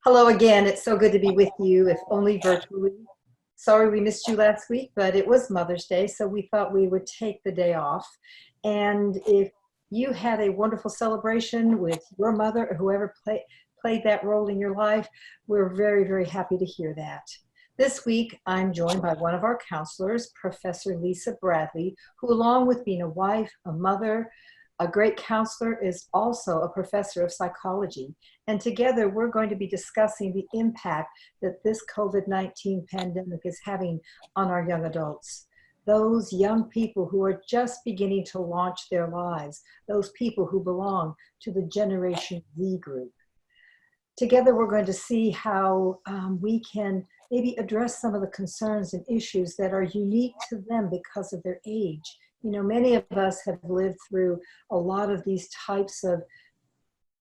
Hello again. It's so good to be with you, if only virtually. Sorry we missed you last week, but it was Mother's Day, so we thought we would take the day off. And if you had a wonderful celebration with your mother or whoever played that role in your life, we're very, very happy to hear that. This week, I'm joined by one of our counselors, Professor Lisa Bradley, who, along with being a wife, a mother, a great counselor, is also a professor of psychology. And together, we're going to be discussing the impact that this COVID-19 pandemic is having on our young adults. Those young people who are just beginning to launch their lives, those people who belong to the Generation Z group. Together, we're going to see how we can maybe address some of the concerns and issues that are unique to them because of their age. You know, many of us have lived through a lot of these types of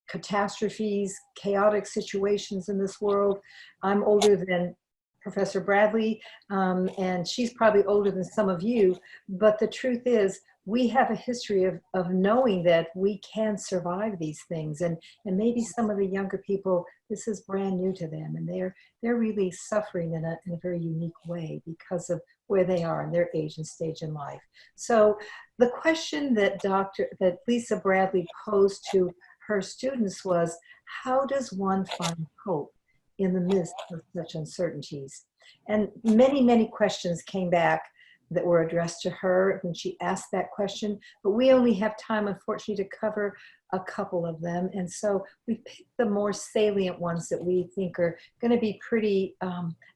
catastrophes, chaotic situations in this world. I'm older than Professor Bradley, and she's probably older than some of you, but the truth is we have a history of knowing that we can survive these things, and maybe some of the younger people, this is brand new to them, and they're really suffering in a very unique way because of where they are in their age and stage in life. So the question that Lisa Bradley posed to her students was, how does one find hope in the midst of such uncertainties? And many, many questions came back that were addressed to her when she asked that question, but we only have time, unfortunately, to cover a couple of them. And so we picked the more salient ones that we think are going to be pretty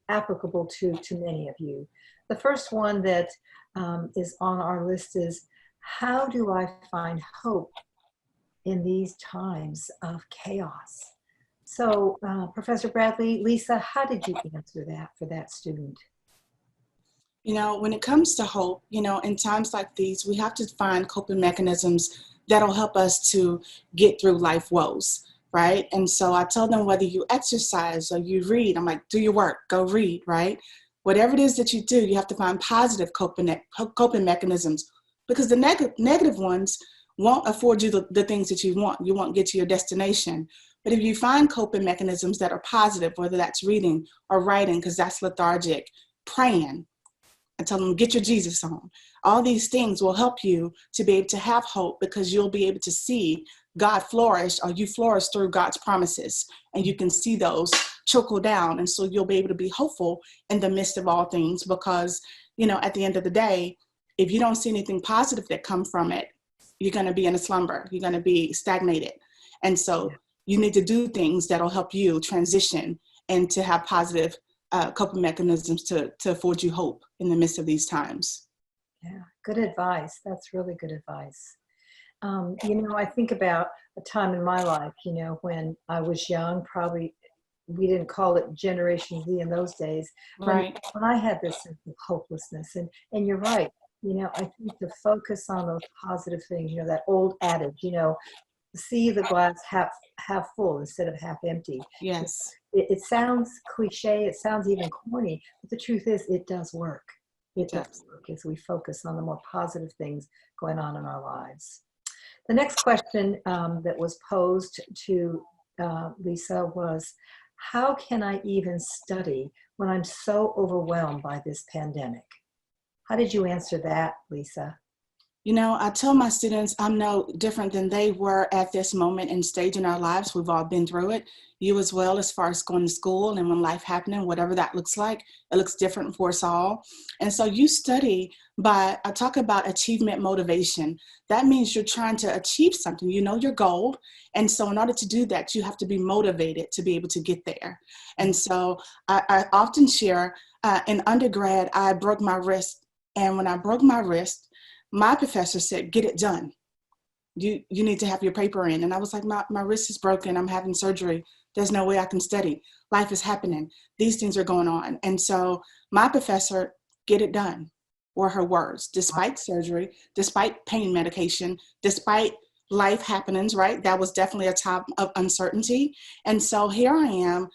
applicable to many of you. The first one that is on our list is, how do I find hope in these times of chaos? So, Professor Bradley, Lisa, how did you answer that for that student? You know, when it comes to hope, in times like these, we have to find coping mechanisms that'll help us to get through life woes, right? And so I tell them, whether you exercise or you read, I'm like, do your work, go read, right? Whatever it is that you do, you have to find positive coping mechanisms, because the negative ones won't afford you the things that you want. You won't get to your destination. But if you find coping mechanisms that are positive, whether that's reading or writing, because that's lethargic, praying, I tell them, get your Jesus on. All these things will help you to be able to have hope, because you'll be able to see God flourish, or you flourish through God's promises, and you can see those trickle down. And so you'll be able to be hopeful in the midst of all things, because, at the end of the day, if you don't see anything positive that come from it, you're going to be in a slumber. You're going to be stagnated. And so you need to do things that'll help you transition and to have positive coping mechanisms to afford you hope in the midst of these times. Yeah, good advice. That's really good advice. I think about a time in my life, when I was young, probably we didn't call it Generation Z in those days, Right. when I had this sense of hopelessness. And you're right, I think to focus on those positive things, that old adage, see the glass half full instead of half empty. Yes. It sounds cliche, it sounds even corny, but the truth is it does work. It does work as we focus on the more positive things going on in our lives. The next question that was posed to Lisa was, how can I even study when I'm so overwhelmed by this pandemic? How did you answer that, Lisa? I tell my students I'm no different than they were at this moment and stage in our lives. We've all been through it. You as well, as far as going to school and when life happening, whatever that looks like, it looks different for us all. And so you study I talk about achievement motivation. That means you're trying to achieve something, your goal. And so in order to do that, you have to be motivated to be able to get there. And so I often share, in undergrad, I broke my wrist. And when I broke my wrist, my professor said, get it done. You need to have your paper in. And I was like, my wrist is broken. I'm having surgery. There's no way I can study. Life is happening. These things are going on. And so my professor, get it done, were her words, despite surgery, despite pain medication, despite life happenings, right? That was definitely a time of uncertainty. And so here I am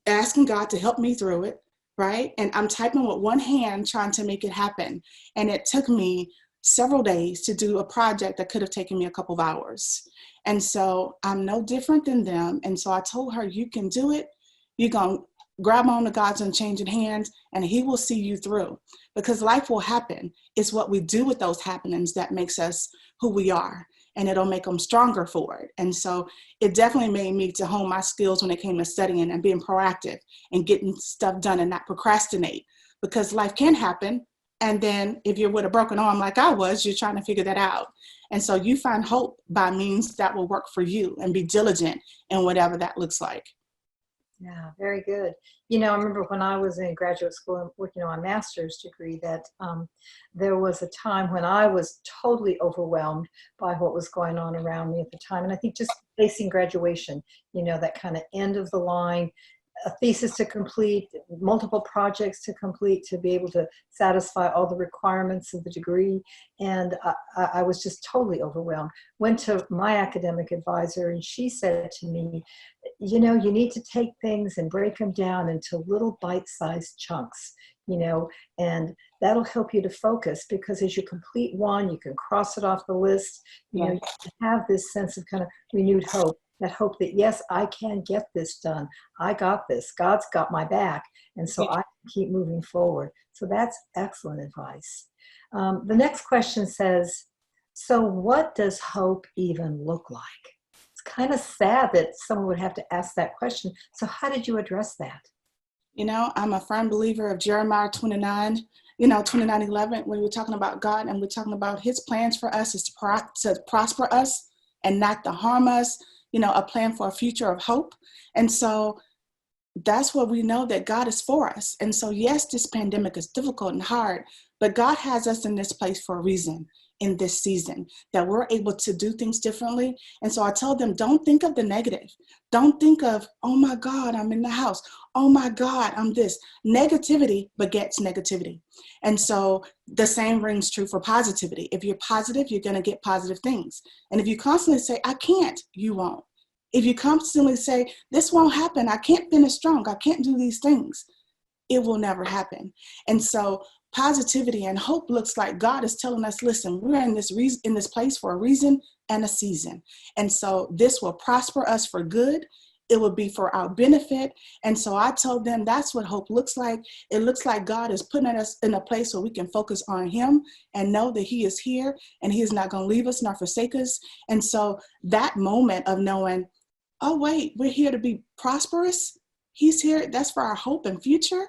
asking God to help me through it, right? And I'm typing with one hand, trying to make it happen. And it took me several days to do a project that could have taken me a couple of hours. And so I'm no different than them. And so I told her, you can do it. You're going to grab on to God's unchanging hands, and he will see you through, because life will happen. It's what we do with those happenings that makes us who we are, and it'll make them stronger for it. And so it definitely made me to hone my skills when it came to studying and being proactive and getting stuff done and not procrastinate, because life can happen. And then if you're with a broken arm like I was, you're trying to figure that out. And so you find hope by means that will work for you, and be diligent in whatever that looks like. Yeah, very good. You know, I remember when I was in graduate school and working on my master's degree that there was a time when I was totally overwhelmed by what was going on around me at the time. And I think just facing graduation, you know, that kind of end of the line, a thesis to complete, multiple projects to complete, to be able to satisfy all the requirements of the degree. And I was just totally overwhelmed. Went to my academic advisor, and she said to me, you know, you need to take things and break them down into little bite-sized chunks, you know, and that'll help you to focus, because as you complete one, you can cross it off the list. You know, you have this sense of kind of renewed hope. That hope that, yes, I can get this done. I got this. God's got my back. And so I can keep moving forward. So that's excellent advice. The next question says, so what does hope even look like? It's kind of sad that someone would have to ask that question. So how did you address that? You know, I'm a firm believer of Jeremiah 29, 29:11, when we're talking about God and we're talking about his plans for us is to prosper us and not to harm us. You know, a plan for a future of hope. And so that's what we know, that God is for us. And so, yes, this pandemic is difficult and hard, but God has us in this place for a reason in this season, that we're able to do things differently. And so I tell them, don't think of the negative. Don't think of, oh my God, I'm in the house. Oh my God, I'm this. Negativity begets negativity. And so the same rings true for positivity. If you're positive, you're going to get positive things. And if you constantly say, I can't, you won't. If you constantly say, this won't happen, I can't finish strong, I can't do these things, it will never happen. And so positivity and hope looks like God is telling us, listen, we're in this place for a reason and a season. And so this will prosper us for good. It will be for our benefit. And so I told them that's what hope looks like. It looks like God is putting us in a place where we can focus on him and know that he is here and he is not going to leave us nor forsake us. And so that moment of knowing, oh, wait, we're here to be prosperous. He's here. That's for our hope and future.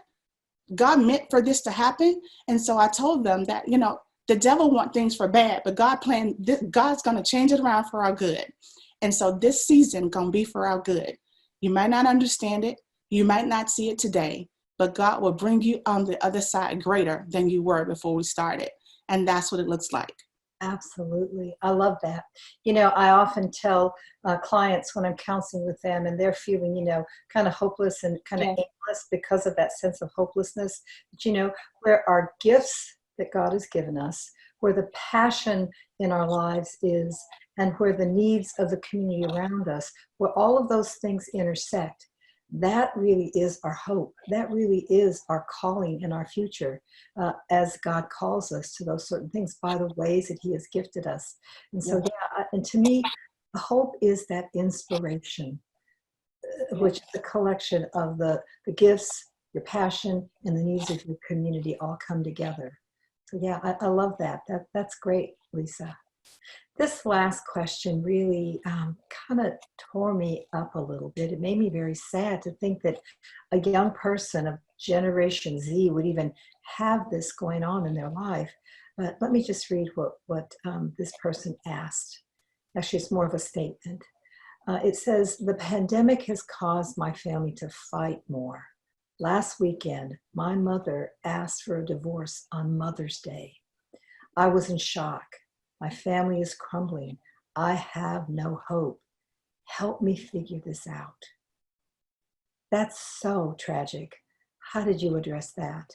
God meant for this to happen. And so I told them that, you know, the devil wants things for bad, but God's going to change it around for our good. And so this season going to be for our good. You might not understand it. You might not see it today, but God will bring you on the other side greater than you were before we started. And that's what it looks like. Absolutely. I love that. You know, I often tell clients when I'm counseling with them and they're feeling, you know, kind of hopeless and kind of aimless because of that sense of hopelessness, but, you know, where our gifts that God has given us, where the passion in our lives is, and where the needs of the community around us, where all of those things intersect, that really is our hope. That really is our calling in our future, as God calls us to those certain things by the ways that he has gifted us. And so, and to me, hope is that inspiration, which is a collection of the gifts, your passion, and the needs of your community all come together. So yeah, I love that. That's great, Lisa. This last question really kind of tore me up a little bit. It made me very sad to think that a young person of Generation Z would even have this going on in their life. But let me just read what this person asked. Actually, it's more of a statement. It says, the pandemic has caused my family to fight more. Last weekend, my mother asked for a divorce on Mother's Day. I was in shock. My family is crumbling. I have no hope. Help me figure this out. That's so tragic. How did you address that?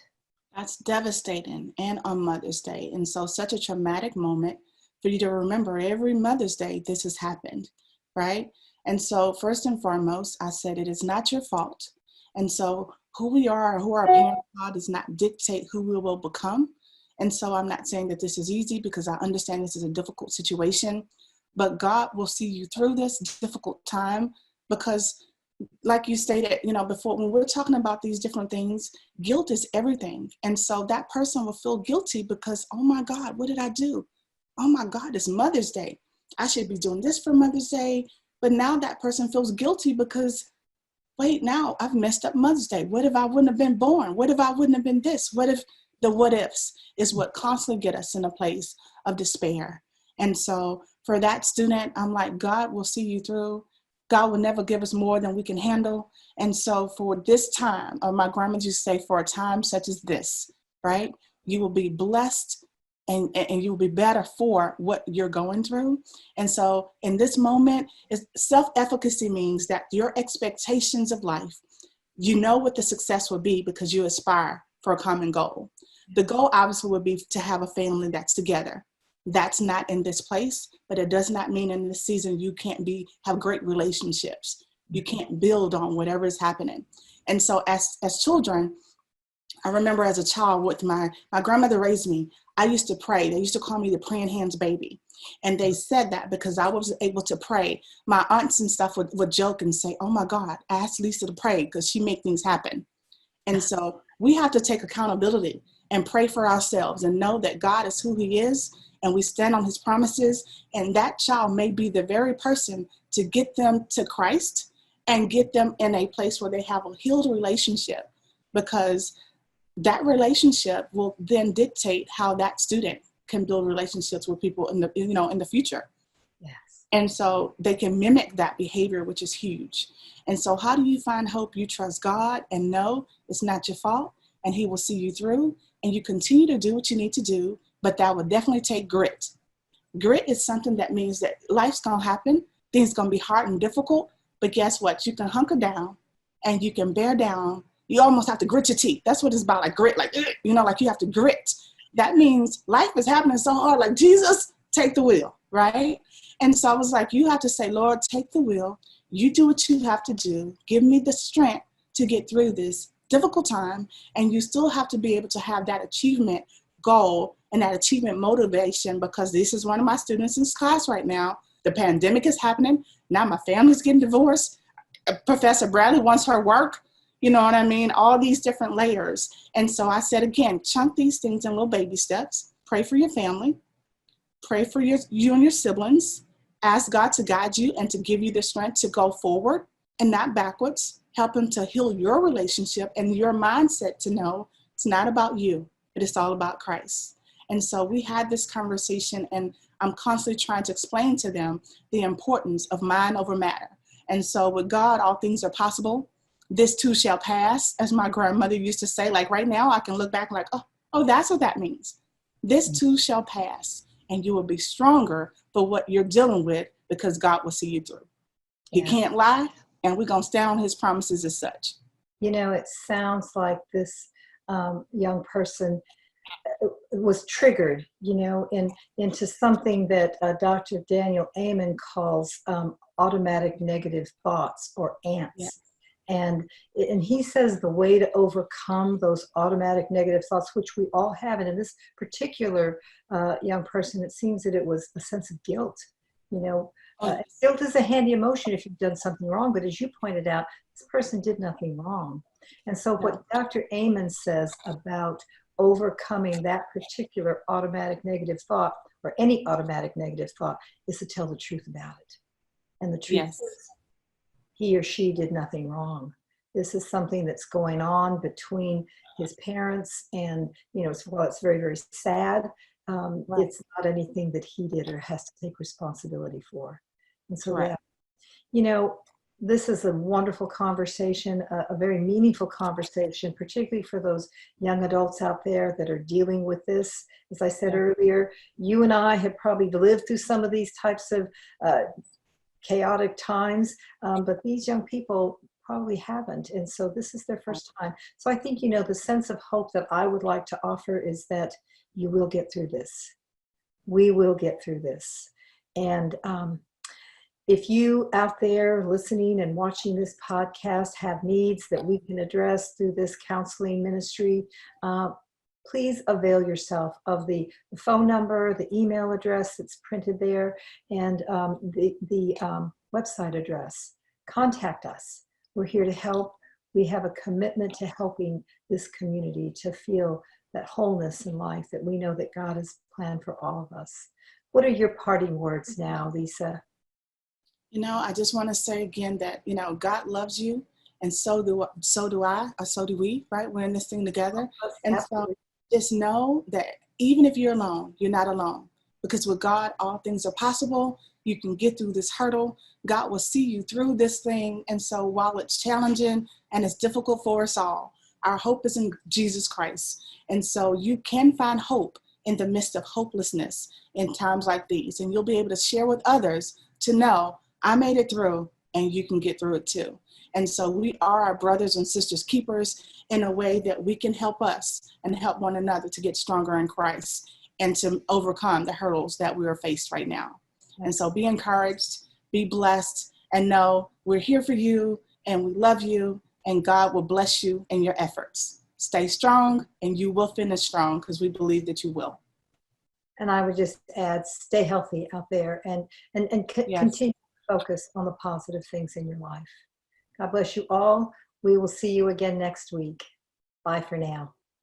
That's devastating, and on Mother's Day. And so such a traumatic moment for you to remember every Mother's Day this has happened, right? And so first and foremost, I said it is not your fault. And so who we are or who our parents are does not dictate who we will become. And so I'm not saying that this is easy, because I understand this is a difficult situation, but God will see you through this difficult time, because like you stated, before, when we're talking about these different things, guilt is everything. And so that person will feel guilty because, oh my God, what did I do? Oh my God, it's Mother's Day. I should be doing this for Mother's Day. But now that person feels guilty because, wait, now I've messed up Mother's Day. What if I wouldn't have been born? What if I wouldn't have been this? What if the what ifs is what constantly get us in a place of despair. And so for that student, I'm like, God will see you through. God will never give us more than we can handle. And so for this time, or my grandma used to say, for a time such as this, right? You will be blessed and you will be better for what you're going through. And so in this moment, self-efficacy means that your expectations of life, you know what the success will be because you aspire for a common goal. The goal obviously would be to have a family that's together. That's not in this place, but it does not mean in this season you can't have great relationships. You can't build on whatever is happening. And so as children, I remember as a child with my grandmother raised me, I used to pray. They used to call me the praying hands baby. And they said that because I was able to pray. My aunts and stuff would joke and say, oh my God, ask Lisa to pray because she make things happen. And so we have to take accountability and pray for ourselves and know that God is who he is and we stand on his promises. And that child may be the very person to get them to Christ and get them in a place where they have a healed relationship, because that relationship will then dictate how that student can build relationships with people in the future. Yes. And so they can mimic that behavior, which is huge. And so how do you find hope? You trust God and know it's not your fault and he will see you through, and you continue to do what you need to do, but that will definitely take grit. Grit is something that means that life's going to happen. Things going to be hard and difficult, but guess what? You can hunker down and you can bear down. You almost have to grit your teeth. That's what it's about, like grit, like you have to grit. That means life is happening so hard, like Jesus, take the wheel, right? And so I was like, you have to say, Lord, take the wheel. You do what you have to do. Give me the strength to get through this difficult time. And you still have to be able to have that achievement goal and that achievement motivation, because this is one of my students in class right now. The pandemic is happening. Now my family's getting divorced. Professor Bradley wants her work. You know what I mean? All these different layers. And so I said, again, chunk these things in little baby steps. Pray for your family. Pray for you and your siblings. Ask God to guide you and to give you the strength to go forward and not backwards. Help him to heal your relationship and your mindset to know it's not about you, but it's all about Christ. And so we had this conversation, and I'm constantly trying to explain to them the importance of mind over matter. And so with God, all things are possible. This too shall pass, as my grandmother used to say. Like right now, I can look back like, oh, that's what that means. This too shall pass, and you will be stronger for what you're dealing with because God will see you through. He can't lie, and we're going to stand on his promises as such. It sounds like this young person was triggered, into something that Dr. Daniel Amen calls automatic negative thoughts, or ants. Yes. And he says the way to overcome those automatic negative thoughts, which we all have, and in this particular young person, it seems that it was a sense of guilt. Guilt is a handy emotion if you've done something wrong, but as you pointed out, this person did nothing wrong. And so what Dr. Amen says about overcoming that particular automatic negative thought, or any automatic negative thought, is to tell the truth about it. And the truth is, he or she did nothing wrong. This is something that's going on between his parents, and it's very, very sad. It's not anything that he did or has to take responsibility for. And so this is a wonderful conversation, a very meaningful conversation, particularly for those young adults out there that are dealing with this. As I said earlier, you and I have probably lived through some of these types of chaotic times, but these young people probably haven't. And so this is their first time. So I think, the sense of hope that I would like to offer is that you will get through this. We will get through this. And if you out there listening and watching this podcast have needs that we can address through this counseling ministry, please avail yourself of the phone number, the email address that's printed there, and the website address. Contact us. We're here to help. We have a commitment to helping this community to feel that wholeness in life that we know that God has planned for all of us. What are your parting words now, Lisa? I just want to say again that, God loves you, and so do I, or so do we, right? We're in this thing together. And so Absolutely. just know that even if you're alone, you're not alone. Because with God, all things are possible. You can get through this hurdle. God will see you through this thing. And so while it's challenging and it's difficult for us all, our hope is in Jesus Christ. And so you can find hope in the midst of hopelessness in times like these. And you'll be able to share with others to know, I made it through and you can get through it too. And so we are our brothers and sisters keepers in a way that we can help us and help one another to get stronger in Christ and to overcome the hurdles that we are faced right now. And so be encouraged, be blessed, and know we're here for you and we love you, and God will bless you in your efforts. Stay strong and you will finish strong, because we believe that you will. And I would just add, stay healthy out there and Yes. continue to focus on the positive things in your life. God bless you all. We will see you again next week. Bye for now.